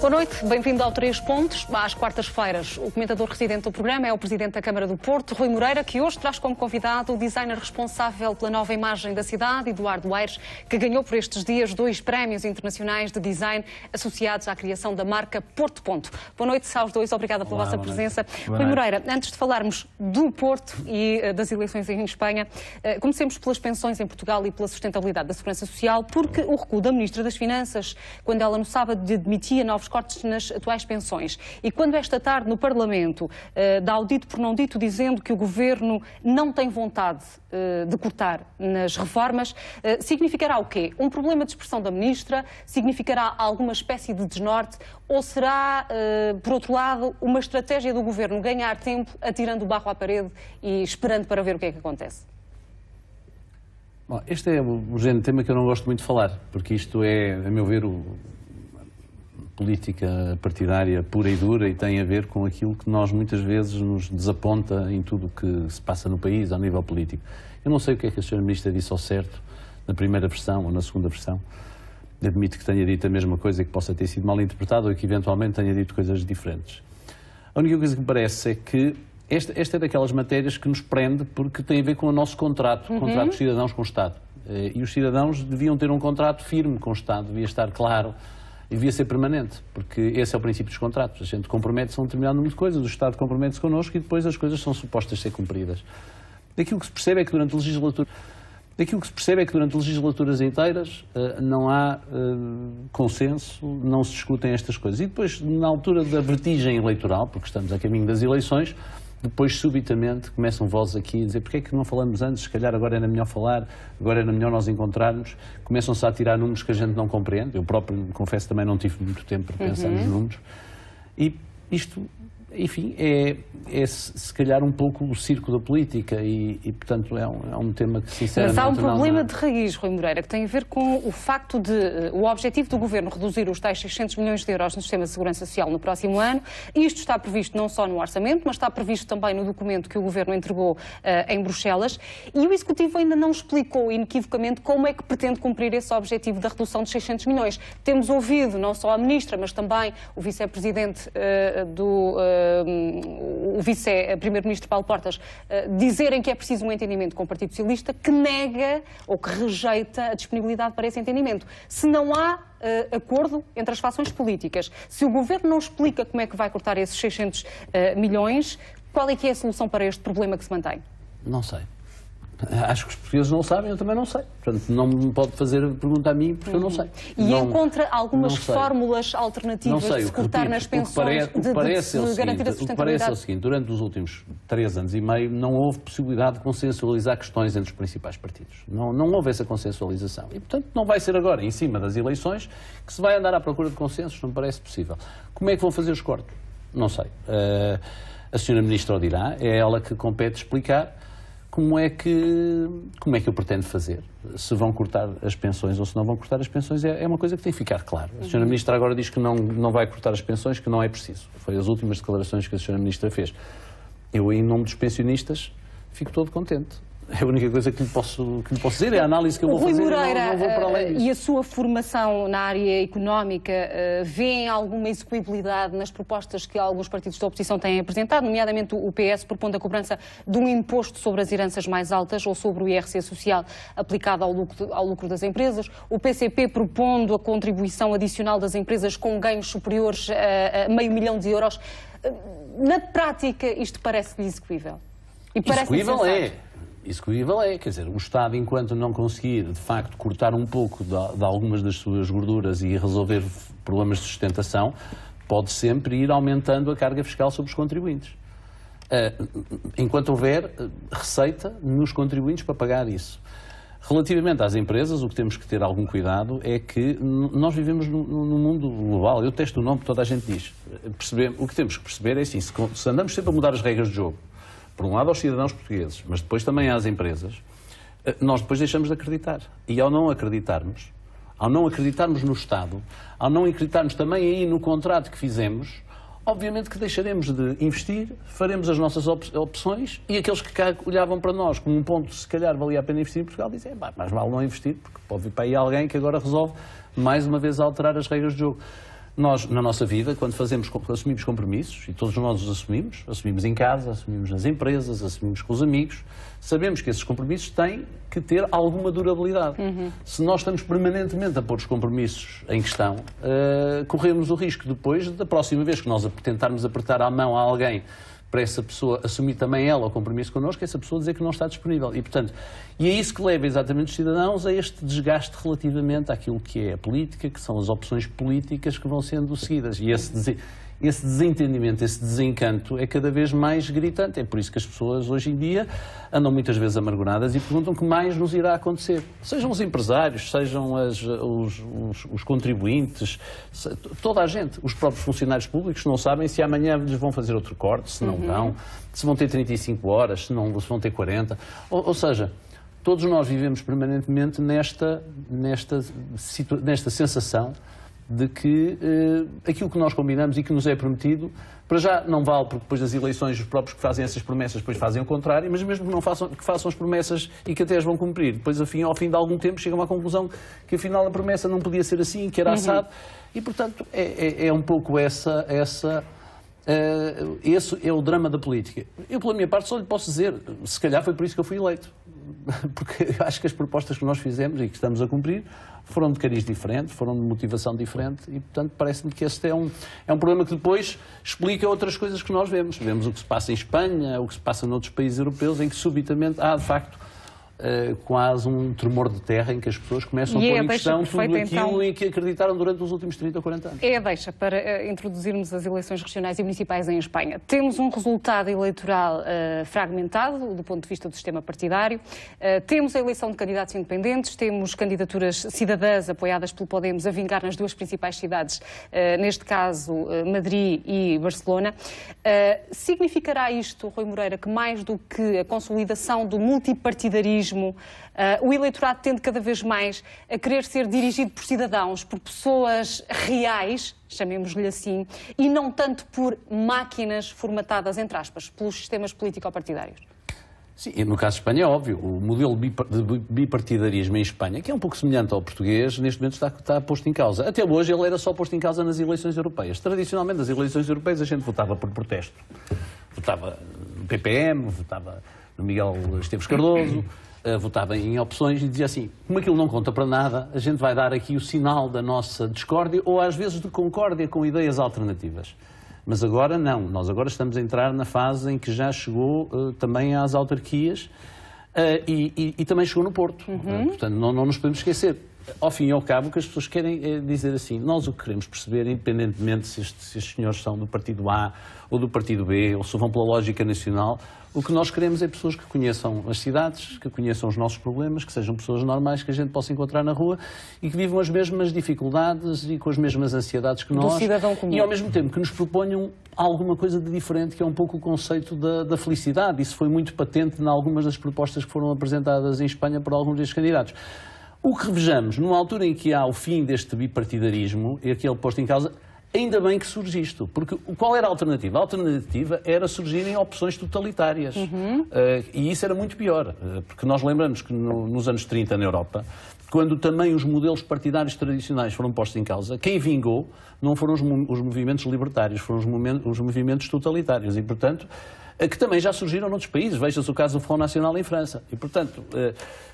Boa noite, bem-vindo ao Três Pontos. Às quartas-feiras, o comentador residente do programa é o Presidente da Câmara do Porto, Rui Moreira, que hoje traz como convidado o designer responsável pela nova imagem da cidade, Eduardo Aires, que ganhou por estes dias 2 prémios internacionais de design associados à criação da marca Porto Ponto. Boa noite aos dois, obrigada pela vossa presença. Rui Moreira, antes de falarmos do Porto e das eleições em Espanha, comecemos pelas pensões em Portugal e pela sustentabilidade da segurança social, porque o recuo da Ministra das Finanças, quando ela no sábado admitia novos cortes nas atuais pensões, e quando esta tarde no Parlamento dá o dito por não dito, dizendo que o Governo não tem vontade de cortar nas reformas, significará o quê? Um problema de expressão da Ministra? Significará alguma espécie de desnorte? Ou será, por outro lado, uma estratégia do Governo ganhar tempo atirando o barro à parede e esperando para ver o que é que acontece? Bom, este é o género de tema que eu não gosto muito de falar, porque isto é, a meu ver, política partidária pura e dura e tem a ver com aquilo que nós muitas vezes nos desaponta em tudo o que se passa no país, ao nível político. Eu não sei o que é que a Sra. Ministra disse ao certo, na primeira versão ou na segunda versão. Admito que tenha dito a mesma coisa e que possa ter sido mal interpretado ou que eventualmente tenha dito coisas diferentes. A única coisa que me parece é que esta é daquelas matérias que nos prende porque tem a ver com o nosso contrato, contrato dos cidadãos com o Estado. E os cidadãos deviam ter um contrato firme com o Estado, devia estar claro. E devia ser permanente, porque esse é o princípio dos contratos. A gente compromete-se a um determinado número de coisas, o Estado compromete-se connosco e depois as coisas são supostas ser cumpridas. Aquilo que se percebe é que durante legislaturas inteiras não há consenso, não se discutem estas coisas. E depois, na altura da vertigem eleitoral, porque estamos a caminho das eleições, depois subitamente começam vozes aqui a dizer porque é que não falamos antes, se calhar agora era melhor falar, agora era melhor nós encontrarmos. Começam-se a tirar números que a gente não compreende. Eu próprio, confesso, também não tive muito tempo para pensar nos números. E isto, enfim, é se calhar um pouco o circo da política e portanto, é um tema que sinceramente... Mas há um problema de raiz, Rui Moreira, que tem a ver com o facto de o objetivo do Governo reduzir os tais 600 milhões de euros no Sistema de Segurança Social no próximo ano. Isto está previsto não só no orçamento, mas está previsto também no documento que o Governo entregou em Bruxelas. E o Executivo ainda não explicou inequivocamente como é que pretende cumprir esse objetivo da redução de 600 milhões. Temos ouvido não só a Ministra, mas também o Vice-Presidente o Vice-Primeiro-Ministro Paulo Portas dizerem que é preciso um entendimento com o Partido Socialista, que nega ou que rejeita a disponibilidade para esse entendimento. Se não há acordo entre as fações políticas, se o Governo não explica como é que vai cortar esses 600 milhões, qual é que é a solução para este problema que se mantém? Não sei. Acho que os portugueses não sabem, eu também não sei. Portanto, não me pode fazer pergunta a mim, porque eu não sei. E não, encontra algumas fórmulas alternativas de se cortar nas pensões, de garantir a sustentabilidade? O que parece é o seguinte, durante os últimos 3 anos e meio não houve possibilidade de consensualizar questões entre os principais partidos. Não houve essa consensualização. E, portanto, não vai ser agora, em cima das eleições, que se vai andar à procura de consensos, não me parece possível. Como é que vão fazer os cortes? Não sei. A Sra. Ministra o dirá, é ela que compete explicar como é que eu pretendo fazer. Se vão cortar as pensões ou se não vão cortar as pensões é uma coisa que tem que ficar claro. A Sra. Ministra agora diz que não vai cortar as pensões, que não é preciso. Foi as últimas declarações que a Sra. Ministra fez. Eu, em nome dos pensionistas, fico todo contente. É a única coisa que lhe posso dizer, é a análise que eu vou fazer. Rui Moreira, não vou para além disso. E a sua formação na área económica, vê alguma execuibilidade nas propostas que alguns partidos da oposição têm apresentado, nomeadamente o PS propondo a cobrança de um imposto sobre as heranças mais altas ou sobre o IRC social aplicado ao lucro das empresas, o PCP propondo a contribuição adicional das empresas com ganhos superiores a $500 mil. Na prática, isto parece-lhe execuível? Execuível é, quer dizer, o Estado, enquanto não conseguir, de facto, cortar um pouco de algumas das suas gorduras e resolver problemas de sustentação, pode sempre ir aumentando a carga fiscal sobre os contribuintes. Enquanto houver receita nos contribuintes para pagar isso. Relativamente às empresas, o que temos que ter algum cuidado é que nós vivemos num mundo global. Eu testo o nome que toda a gente diz. O que temos que perceber é assim, se andamos sempre a mudar as regras de jogo, por um lado aos cidadãos portugueses, mas depois também às empresas, nós depois deixamos de acreditar. E ao não acreditarmos no Estado, ao não acreditarmos também aí no contrato que fizemos, obviamente que deixaremos de investir, faremos as nossas opções e aqueles que cá olhavam para nós como um ponto se calhar valia a pena investir em Portugal dizem, mais vale não investir, porque pode vir para aí alguém que agora resolve mais uma vez alterar as regras de jogo. nós, na nossa vida, quando assumimos compromissos, e todos nós os assumimos em casa, assumimos nas empresas, assumimos com os amigos, sabemos que esses compromissos têm que ter alguma durabilidade. Se nós estamos permanentemente a pôr os compromissos em questão, corremos o risco depois, da próxima vez que nós tentarmos apertar a mão a alguém para essa pessoa assumir também ela o compromisso connosco, essa pessoa dizer que não está disponível. E, portanto, é isso que leva exatamente os cidadãos a este desgaste relativamente àquilo que é a política, que são as opções políticas que vão sendo seguidas. E esse desentendimento, esse desencanto é cada vez mais gritante. É por isso que as pessoas hoje em dia andam muitas vezes amarguradas e perguntam o que mais nos irá acontecer. Sejam os empresários, sejam os contribuintes, toda a gente, os próprios funcionários públicos não sabem se amanhã lhes vão fazer outro corte, se não vão, se vão ter 35 horas, se vão ter 40. Ou seja, todos nós vivemos permanentemente nesta sensação de que aquilo que nós combinamos e que nos é prometido, para já não vale, porque depois das eleições os próprios que fazem essas promessas depois fazem o contrário, mas mesmo que façam as promessas e que até as vão cumprir, depois ao fim de algum tempo chegam à conclusão que afinal a promessa não podia ser assim, que era assado, e portanto é um pouco esse é o drama da política. Eu, pela minha parte, só lhe posso dizer, se calhar foi por isso que eu fui eleito. Porque eu acho que as propostas que nós fizemos e que estamos a cumprir foram de cariz diferente, foram de motivação diferente e, portanto, parece-me que este é um problema que depois explica outras coisas que nós vemos. Vemos o que se passa em Espanha, o que se passa noutros países europeus, em que subitamente há, de facto, quase um tremor de terra em que as pessoas começam a pôr em questão tudo aquilo em que acreditaram durante os últimos 30 ou 40 anos. É a deixa para introduzirmos as eleições regionais e municipais em Espanha. Temos um resultado eleitoral fragmentado do ponto de vista do sistema partidário, temos a eleição de candidatos independentes, temos candidaturas cidadãs apoiadas pelo Podemos a vingar nas duas principais cidades, neste caso Madrid e Barcelona. Significará isto, Rui Moreira, que mais do que a consolidação do multipartidarismo, o eleitorado tende cada vez mais a querer ser dirigido por cidadãos, por pessoas reais, chamemos-lhe assim, e não tanto por máquinas formatadas, entre aspas, pelos sistemas político-partidários? Sim, e no caso de Espanha é óbvio, o modelo de bipartidarismo em Espanha, que é um pouco semelhante ao português, neste momento está posto em causa. Até hoje ele era só posto em causa nas eleições europeias. Tradicionalmente, nas eleições europeias a gente votava por protesto. Votava no PPM, votava no Miguel Esteves Cardoso, votava em opções e dizia assim, como aquilo não conta para nada, a gente vai dar aqui o sinal da nossa discórdia ou às vezes de concórdia com ideias alternativas. Mas agora não, nós agora estamos a entrar na fase em que já chegou também às autarquias e também chegou no Porto. Portanto, não nos podemos esquecer. Ao fim e ao cabo, o que as pessoas querem é dizer assim, nós o que queremos perceber, independentemente se estes senhores são do partido A ou do partido B, ou se vão pela lógica nacional, o que nós queremos é pessoas que conheçam as cidades, que conheçam os nossos problemas, que sejam pessoas normais que a gente possa encontrar na rua e que vivam as mesmas dificuldades e com as mesmas ansiedades que nós, e ao mesmo tempo que nos proponham alguma coisa de diferente, que é um pouco o conceito da felicidade. Isso foi muito patente em algumas das propostas que foram apresentadas em Espanha por alguns destes candidatos. O que revejamos, numa altura em que há o fim deste bipartidarismo, e aquele posto em causa, ainda bem que surge isto, porque qual era a alternativa? A alternativa era surgirem opções totalitárias, e isso era muito pior, porque nós lembramos que nos anos 30 na Europa, quando também os modelos partidários tradicionais foram postos em causa, quem vingou não foram os movimentos libertários, foram os movimentos totalitários, e portanto que também já surgiram noutros países, veja-se o caso do Front Nacional em França. E, portanto,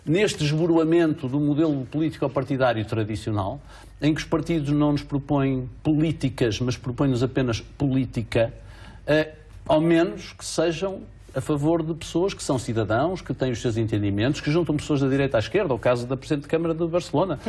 neste esboroamento do modelo político-partidário tradicional, em que os partidos não nos propõem políticas, mas propõem-nos apenas política, ao menos que sejam a favor de pessoas que são cidadãos, que têm os seus entendimentos, que juntam pessoas da direita à esquerda, o caso da Presidente de Câmara de Barcelona.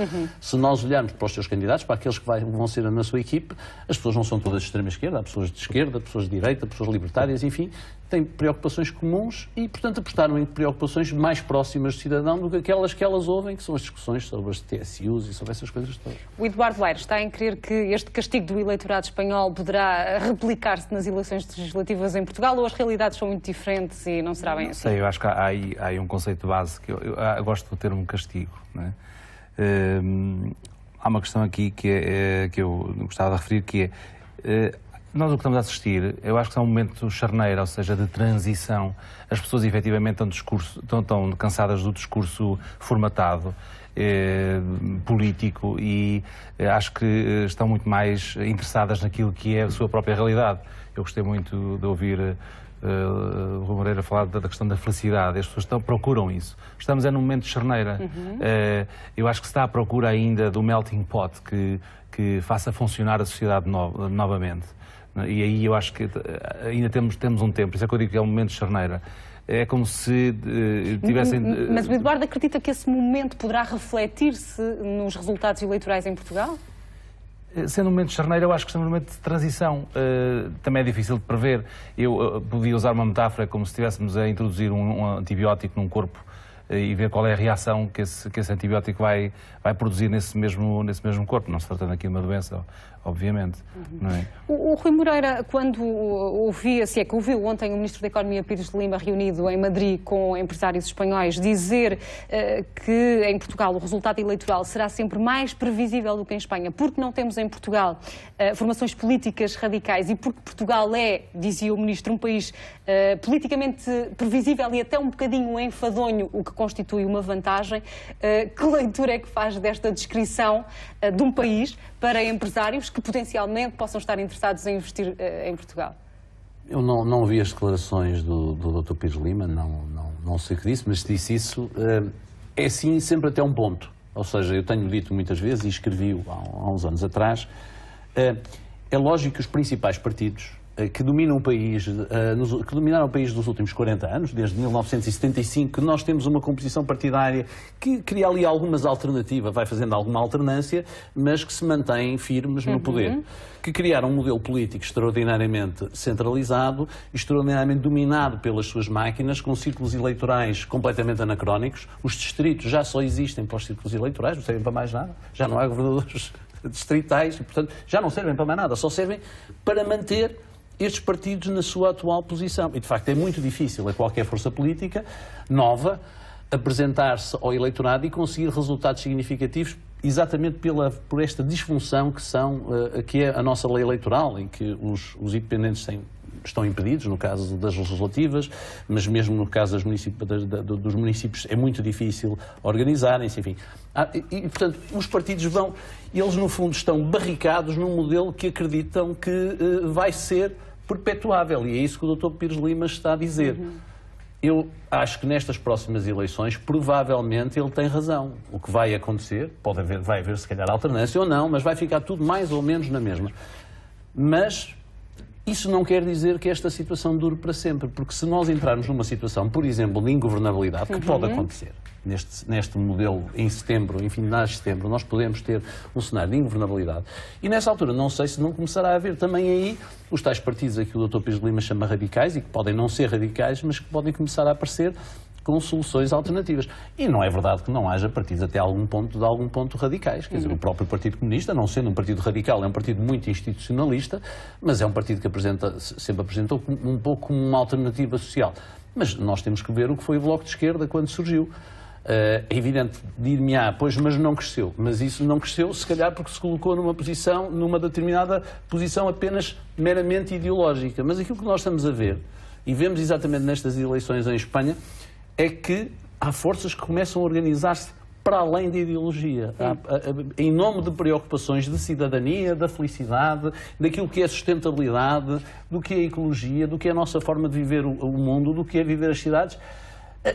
Se nós olharmos para os seus candidatos, para aqueles que vão ser na sua equipe, as pessoas não são todas de extrema esquerda, há pessoas de esquerda, pessoas de direita, pessoas libertárias, enfim, têm preocupações comuns e, portanto, apostaram em preocupações mais próximas do cidadão do que aquelas que elas ouvem, que são as discussões sobre as TSUs e sobre essas coisas todas. O Eduardo Aires está em crer que este castigo do eleitorado espanhol poderá replicar-se nas eleições legislativas em Portugal, ou as realidades são muito diferentes e não será bem assim? Não sei, eu acho que há aí um conceito base que eu gosto do termo castigo, não é? Há uma questão aqui que eu gostava de referir, que é Nós o que estamos a assistir, eu acho que é um momento charneiro, ou seja, de transição. As pessoas efetivamente estão cansadas do discurso formatado, político, e acho que estão muito mais interessadas naquilo que é a sua própria realidade. Eu gostei muito de ouvir o Rui Moreira falar da questão da felicidade. As pessoas procuram isso. Estamos num momento de charneira. Eu acho que se está à procura ainda do melting pot que faça funcionar a sociedade novamente. E aí eu acho que ainda temos um tempo. Por isso é que eu digo que é um momento de charneira. É como se tivessem... Mas o Eduardo acredita que esse momento poderá refletir-se nos resultados eleitorais em Portugal? Sendo um momento de charneira, eu acho que estamos num momento de transição. Também é difícil de prever. Eu podia usar uma metáfora como se estivéssemos a introduzir um antibiótico num corpo e ver qual é a reação que esse antibiótico vai produzir nesse mesmo corpo. Não se tratando aqui de uma doença, obviamente. Não é? O Rui Moreira, quando ouviu ontem o Ministro da Economia, Pires de Lima, reunido em Madrid com empresários espanhóis, dizer que em Portugal o resultado eleitoral será sempre mais previsível do que em Espanha, porque não temos em Portugal formações políticas radicais e porque Portugal é, dizia o Ministro, um país politicamente previsível e até um bocadinho enfadonho, o que constitui uma vantagem. Que leitura é que faz desta descrição de um país para empresários que potencialmente possam estar interessados em investir em Portugal? Eu não vi as declarações do Dr. Pires Lima, não sei o que disse, mas se disse isso, é assim sempre até um ponto. Ou seja, eu tenho dito muitas vezes, e escrevi-o há uns anos atrás, é lógico que os principais partidos que dominaram o país nos últimos 40 anos, desde 1975, que nós temos uma composição partidária que cria ali algumas alternativas, vai fazendo alguma alternância, mas que se mantém firmes no poder. Que criaram um modelo político extraordinariamente centralizado, extraordinariamente dominado pelas suas máquinas, com círculos eleitorais completamente anacrónicos. Os distritos já só existem para os círculos eleitorais, não servem para mais nada. Já não há governadores distritais e, portanto, já não servem para mais nada. Só servem para manter estes partidos na sua atual posição. E, de facto, é muito difícil a qualquer força política nova apresentar-se ao eleitorado e conseguir resultados significativos exatamente por esta disfunção que é a nossa lei eleitoral, em que os independentes estão impedidos, no caso das legislativas, mas mesmo no caso dos municípios é muito difícil organizarem-se, enfim. Portanto, os partidos eles no fundo estão barricados num modelo que acreditam que vai ser perpetuável, e é isso que o Dr. Pires Lima está a dizer. Eu acho que nestas próximas eleições, provavelmente, ele tem razão. O que vai acontecer, vai haver se calhar alternância ou não, mas vai ficar tudo mais ou menos na mesma. Mas isso não quer dizer que esta situação dure para sempre, porque se nós entrarmos numa situação, por exemplo, de ingovernabilidade, que pode acontecer, neste modelo, em setembro, em finais de setembro, nós podemos ter um cenário de ingovernabilidade. E nessa altura, não sei se não começará a haver também aí os tais partidos a que o Dr. Pires de Lima chama radicais, e que podem não ser radicais, mas que podem começar a aparecer com soluções alternativas. E não é verdade que não haja partidos até algum ponto radicais. Quer dizer, o próprio Partido Comunista, não sendo um partido radical, é um partido muito institucionalista, mas é um partido que sempre apresentou um pouco como uma alternativa social. Mas nós temos que ver o que foi o Bloco de Esquerda quando surgiu. É evidente, dir-me-á, pois, mas não cresceu. Mas isso não cresceu, se calhar, porque se colocou numa determinada posição apenas meramente ideológica. Mas aquilo que nós estamos a ver, e vemos exatamente nestas eleições em Espanha, é que há forças que começam a organizar-se para além da ideologia, em nome de preocupações de cidadania, da felicidade, daquilo que é sustentabilidade, do que é ecologia, do que é a nossa forma de viver o mundo, do que é viver as cidades.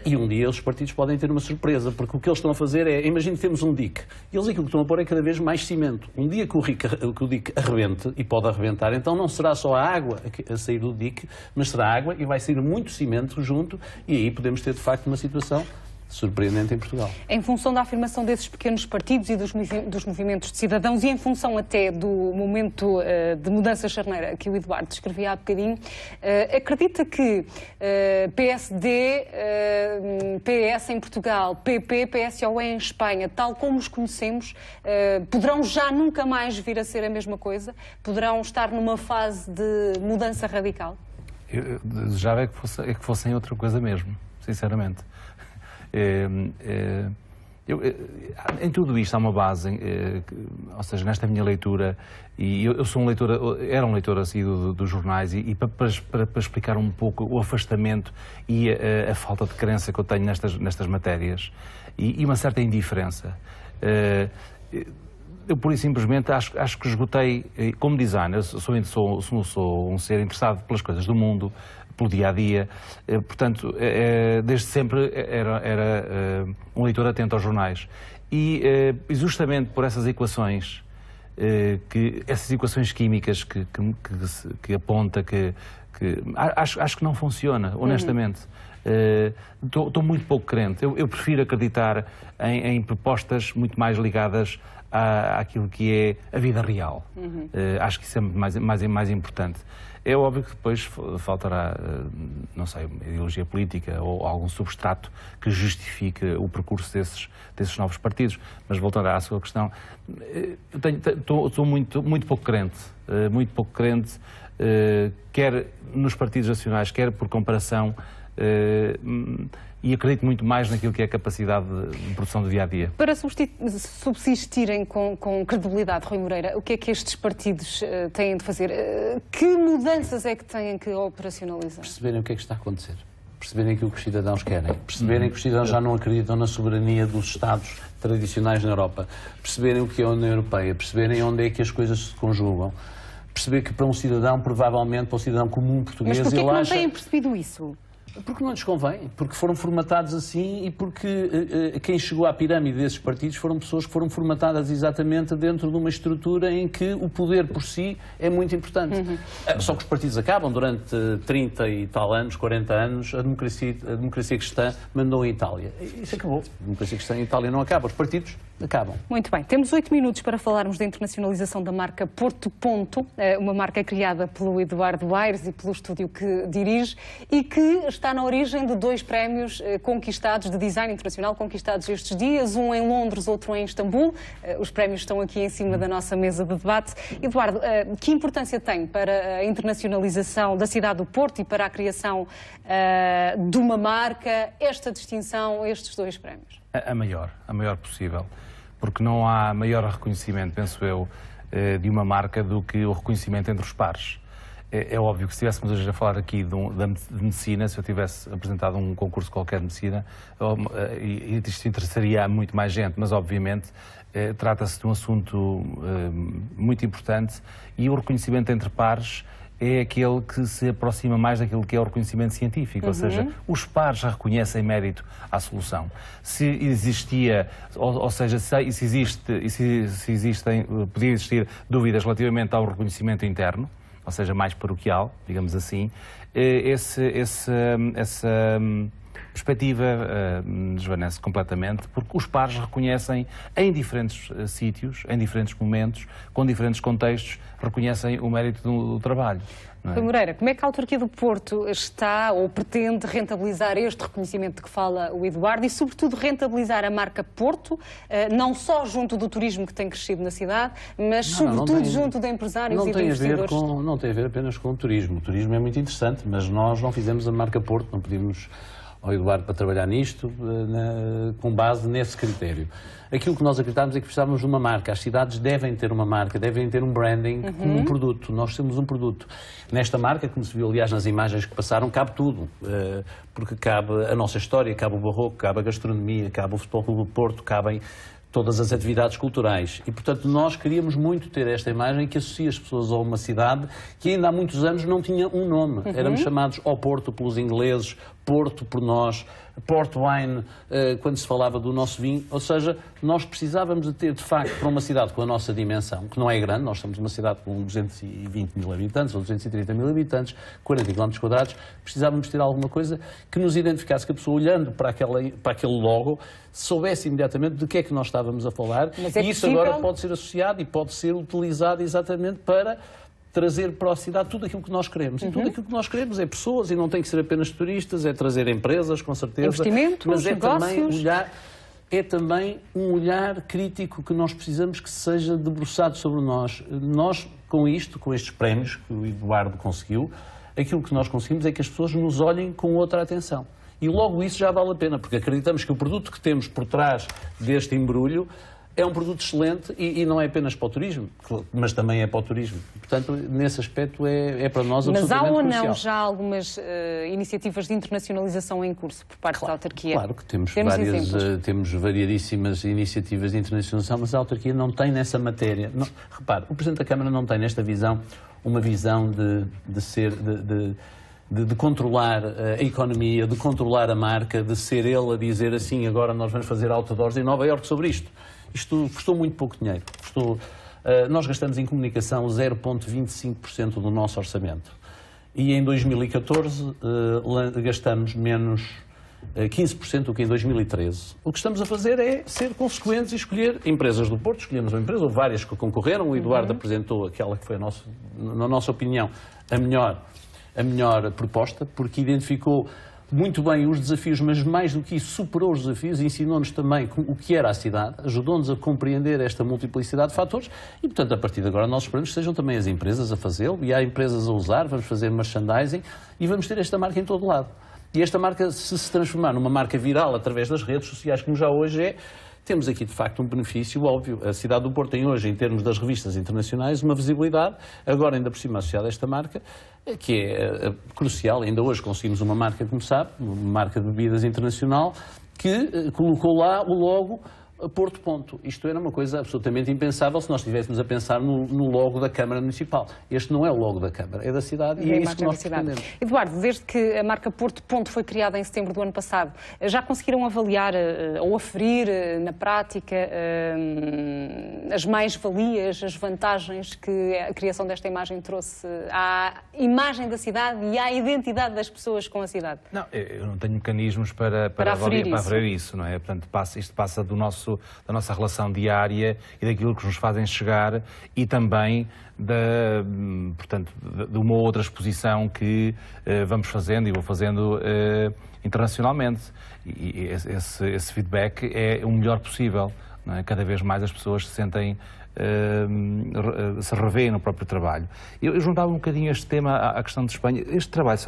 E um dia os partidos podem ter uma surpresa, porque o que eles estão a fazer imagine que temos um dique, e eles aquilo que estão a pôr é cada vez mais cimento. Um dia que o dique arrebente, e pode arrebentar, então não será só a água a sair do dique, mas será a água e vai sair muito cimento junto, e aí podemos ter de facto uma situação surpreendente em Portugal. Em função da afirmação desses pequenos partidos e dos movimentos de cidadãos, e em função até do momento de mudança charneira que o Eduardo descrevia há bocadinho, acredita que PSD, PS em Portugal, PP, PSOE em Espanha, tal como os conhecemos, poderão já nunca mais vir a ser a mesma coisa? Poderão estar numa fase de mudança radical? Eu desejava que fossem outra coisa mesmo, sinceramente. Em tudo isto há uma base, ou seja, nesta minha leitura, e eu sou era um leitor assíduo dos jornais, e para explicar um pouco o afastamento e a falta de crença que eu tenho nestas matérias, e uma certa indiferença. Eu, pura e simplesmente, acho que esgotei, como designer, sou um ser interessado pelas coisas do mundo, pelo dia-a-dia, portanto, desde sempre era um leitor atento aos jornais. E justamente por essas equações, essas equações químicas que aponta, acho que não funciona, honestamente. Estou muito pouco crente. Eu prefiro acreditar em propostas muito mais ligadas àquilo que é a vida real. Acho que isso é mais importante. É óbvio que depois faltará, não sei, uma ideologia política ou algum substrato que justifique o percurso desses novos partidos. Mas voltando à sua questão, estou muito pouco crente. Muito pouco crente, quer nos partidos nacionais, quer por comparação, e acredito muito mais naquilo que é a capacidade de produção do dia-a-dia. Para subsistirem com credibilidade, Rui Moreira, o que é que estes partidos têm de fazer? Que mudanças é que têm que operacionalizar? Perceberem o que é que está a acontecer. Perceberem aquilo que os cidadãos querem. Perceberem que os cidadãos já não acreditam na soberania dos Estados tradicionais na Europa. Perceberem o que é a União Europeia. Perceberem onde é que as coisas se conjugam. Perceber que para um cidadão, provavelmente para um cidadão comum português... Mas porquê que não têm percebido isso? Porque não lhes convém, porque foram formatados assim e porque quem chegou à pirâmide desses partidos foram pessoas que foram formatadas exatamente dentro de uma estrutura em que o poder por si é muito importante. Só que os partidos acabam durante 30 e tal anos, 40 anos, a democracia cristã mandou em Itália. Isso acabou. A democracia cristã em Itália não acaba, os partidos acabam. Muito bem, temos 8 minutos para falarmos da internacionalização da marca Porto Ponto, uma marca criada pelo Eduardo Aires e pelo estúdio que dirige e que está na origem de 2 prémios conquistados de design internacional, conquistados estes dias, um em Londres, outro em Istambul. Os prémios estão aqui em cima da nossa mesa de debate. Eduardo, que importância tem para a internacionalização da cidade do Porto e para a criação de uma marca esta distinção, estes 2 prémios? A maior possível, porque não há maior reconhecimento, penso eu, de uma marca do que o reconhecimento entre os pares. É óbvio que se estivéssemos hoje a falar aqui de medicina, se eu tivesse apresentado um concurso qualquer de medicina, isto interessaria a muito mais gente, mas obviamente trata-se de um assunto muito importante e o reconhecimento entre pares é aquele que se aproxima mais daquilo que é o reconhecimenento científico, ou seja, os pares já reconhecem mérito à solução. Se existia, ou seja, se existem, podia existir dúvidas relativamente ao reconhecimento interno, ou seja, mais paroquial, digamos assim, essa perspectiva desvanece completamente, porque os pares reconhecem em diferentes sítios, em diferentes momentos, com diferentes contextos, reconhecem o mérito do trabalho. Rui Moreira, como é que a autarquia do Porto está ou pretende rentabilizar este reconhecimento de que fala o Eduardo e, sobretudo, rentabilizar a marca Porto, não só junto do turismo que tem crescido na cidade, mas, sobretudo, junto de empresários e de investidores? Não tem a ver apenas com o turismo. O turismo é muito interessante, mas nós não fizemos a marca Porto, não pedimos ao Eduardo para trabalhar nisto, com base nesse critério. Aquilo que nós acreditamos é que precisávamos de uma marca. As cidades devem ter uma marca, devem ter um branding como um produto. Nós temos um produto. Nesta marca, como se viu aliás nas imagens que passaram, cabe tudo. Porque cabe a nossa história, cabe o barroco, cabe a gastronomia, cabe o Futebol Clube do Porto, cabem todas as atividades culturais. E, portanto, nós queríamos muito ter esta imagem que associa as pessoas a uma cidade que ainda há muitos anos não tinha um nome. Éramos chamados ao Porto pelos ingleses, Porto por nós, Port Wine, quando se falava do nosso vinho. Ou seja, nós precisávamos de ter, de facto, para uma cidade com a nossa dimensão, que não é grande, nós somos uma cidade com 220 mil habitantes ou 230 mil habitantes, 40 km², precisávamos ter alguma coisa que nos identificasse, que a pessoa, olhando para aquele logo, soubesse imediatamente de que é que nós estávamos a falar. E isso agora pode ser associado e pode ser utilizado exatamente para trazer para a cidade tudo aquilo que nós queremos. E tudo aquilo que nós queremos é pessoas, e não tem que ser apenas turistas, é trazer empresas, com certeza. Investimentos, mas é negócios. também um olhar crítico que nós precisamos que seja debruçado sobre nós. Nós, com isto, com estes prémios que o Eduardo conseguiu, aquilo que nós conseguimos é que as pessoas nos olhem com outra atenção. E logo isso já vale a pena, porque acreditamos que o produto que temos por trás deste embrulho é um produto excelente e não é apenas para o turismo, mas também é para o turismo. Portanto, nesse aspecto é para nós absolutamente crucial. Mas há ou não já algumas iniciativas de internacionalização em curso por parte da autarquia? Claro que temos variadíssimas iniciativas de internacionalização, mas a autarquia não tem nessa matéria. Não, repare, o Presidente da Câmara não tem nesta visão uma visão de controlar a economia, de controlar a marca, de ser ele a dizer assim, agora nós vamos fazer outdoors em Nova Iorque sobre isto. Isto custou muito pouco dinheiro. Nós gastamos em comunicação 0,25% do nosso orçamento. E em 2014 gastamos menos 15% do que em 2013. O que estamos a fazer é ser consequentes e escolher empresas do Porto. Escolhemos uma empresa, houve várias que concorreram. O Eduardo apresentou aquela que foi, na nossa opinião, a melhor proposta, porque identificou muito bem os desafios, mas mais do que isso, superou os desafios e ensinou-nos também o que era a cidade, ajudou-nos a compreender esta multiplicidade de fatores e, portanto, a partir de agora nós esperamos que sejam também as empresas a fazê-lo e há empresas a usar, vamos fazer merchandising e vamos ter esta marca em todo lado. E esta marca, se transformar numa marca viral através das redes sociais, como já hoje é, temos aqui, de facto, um benefício óbvio. A cidade do Porto tem hoje, em termos das revistas internacionais, uma visibilidade, agora ainda por cima associada a esta marca, que é crucial. Ainda hoje conseguimos uma marca, como sabe, uma marca de bebidas internacional, que colocou lá o logo Porto Ponto. Isto era uma coisa absolutamente impensável se nós estivéssemos a pensar no logo da Câmara Municipal. Este não é o logo da Câmara, é da cidade e é isso que nós pretendemos. Eduardo, desde que a marca Porto Ponto foi criada em setembro do ano passado, já conseguiram avaliar ou aferir na prática as mais-valias, as vantagens que a criação desta imagem trouxe à imagem da cidade e à identidade das pessoas com a cidade? Não, eu não tenho mecanismos para aferir isso, não é? Portanto, isto passa da nossa relação diária e daquilo que nos fazem chegar e também de uma outra exposição que vamos fazendo e vou fazendo internacionalmente. E esse feedback é o melhor possível, não é? Cada vez mais as pessoas se sentem, se revêem no próprio trabalho. Eu juntava um bocadinho este tema à questão de Espanha. Este trabalho,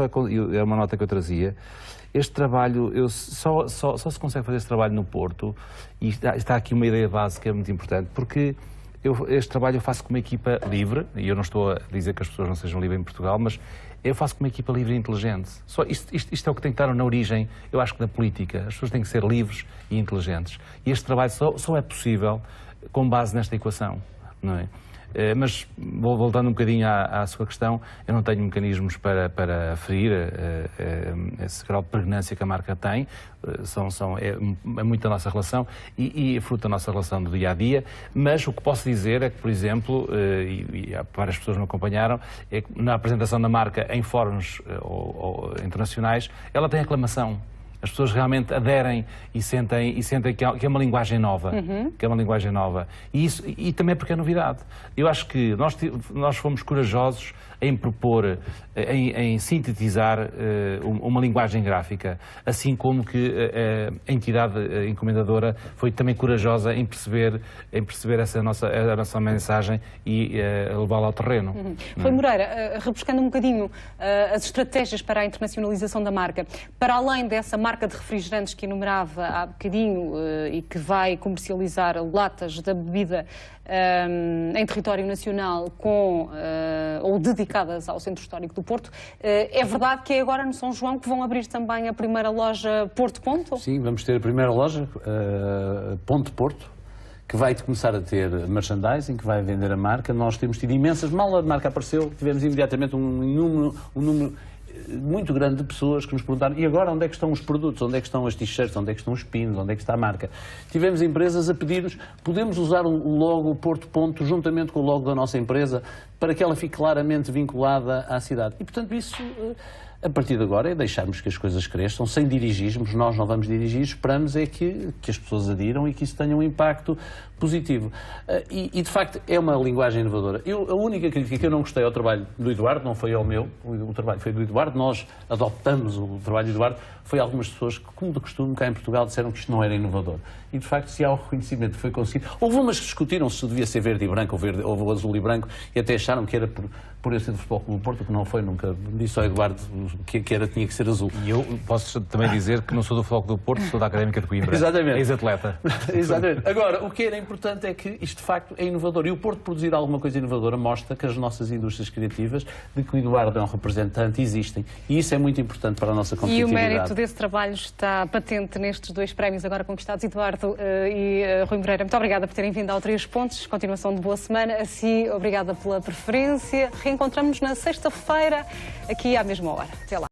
é uma nota que eu trazia, este trabalho, só se consegue fazer este trabalho no Porto, e está aqui uma ideia base que é muito importante, porque este trabalho eu faço com uma equipa livre, e eu não estou a dizer que as pessoas não sejam livres em Portugal, mas eu faço com uma equipa livre e inteligente. Isto é o que tem que estar na origem, eu acho que da política. As pessoas têm que ser livres e inteligentes. E este trabalho só é possível com base nesta equação, não é? Mas, voltando um bocadinho à sua questão, eu não tenho mecanismos para aferir esse grau de pregnância que a marca tem, é muito da nossa relação e fruto da nossa relação do dia-a-dia, mas o que posso dizer é que, por exemplo, e várias pessoas me acompanharam, é que na apresentação da marca em fóruns internacionais, ela tem aclamação. As pessoas realmente aderem e sentem que é uma linguagem nova, que é uma linguagem nova. E também porque é novidade. Eu acho que nós fomos corajosos em propor, em sintetizar uma linguagem gráfica, assim como que a entidade encomendadora foi também corajosa em perceber a nossa mensagem e levá-la ao terreno. Rui Moreira, rebuscando um bocadinho as estratégias para a internacionalização da marca, para além dessa marca de refrigerantes que enumerava há bocadinho e que vai comercializar latas da bebida em território nacional ou dedicadas ao Centro Histórico do Porto, é verdade que é agora no São João que vão abrir também a primeira loja Porto Ponto? Sim, vamos ter a primeira loja Ponto Porto, que vai começar a ter merchandising, que vai vender a marca. Nós temos tido imensas, mal a marca apareceu, tivemos imediatamente um número muito grande de pessoas que nos perguntaram: e agora onde é que estão os produtos, onde é que estão as t-shirts, onde é que estão os pins, onde é que está a marca? Tivemos empresas a pedir-nos: podemos usar o logo Porto Ponto juntamente com o logo da nossa empresa para que ela fique claramente vinculada à cidade. E, portanto, isso, a partir de agora, é deixarmos que as coisas cresçam, sem dirigismos. Nós não vamos dirigir, esperamos é que as pessoas adiram e que isso tenha um impacto positivo. E, de facto, é uma linguagem inovadora. A única crítica que eu não gostei ao trabalho do Eduardo, não foi ao meu, o trabalho foi do Eduardo, nós adoptamos o trabalho do Eduardo, foi algumas pessoas que, como de costume, cá em Portugal, disseram que isto não era inovador. E, de facto, se há o reconhecimento que foi conseguido, houve umas que discutiram se devia ser verde e branco ou azul e branco, e até acharam que era por esse de Futebol Clube do Porto, que não foi nunca. Disse ao Eduardo, que tinha que ser azul. E eu posso também dizer que não sou do Futebol Clube do Porto, sou da Académica de Coimbra. Exatamente. Ex-atleta. Exatamente. Agora, o que era importante é que isto de facto é inovador. E o Porto produzir alguma coisa inovadora mostra que as nossas indústrias criativas, de que o Eduardo é um representante, existem. E isso é muito importante para a nossa competitividade. E o mérito desse trabalho está patente nestes 2 prémios agora conquistados. Eduardo e Rui Moreira, muito obrigada por terem vindo ao 3 Pontos. Continuação de boa semana. Assim, obrigada pela preferência. Reencontramos-nos na sexta-feira, aqui à mesma hora. Até lá.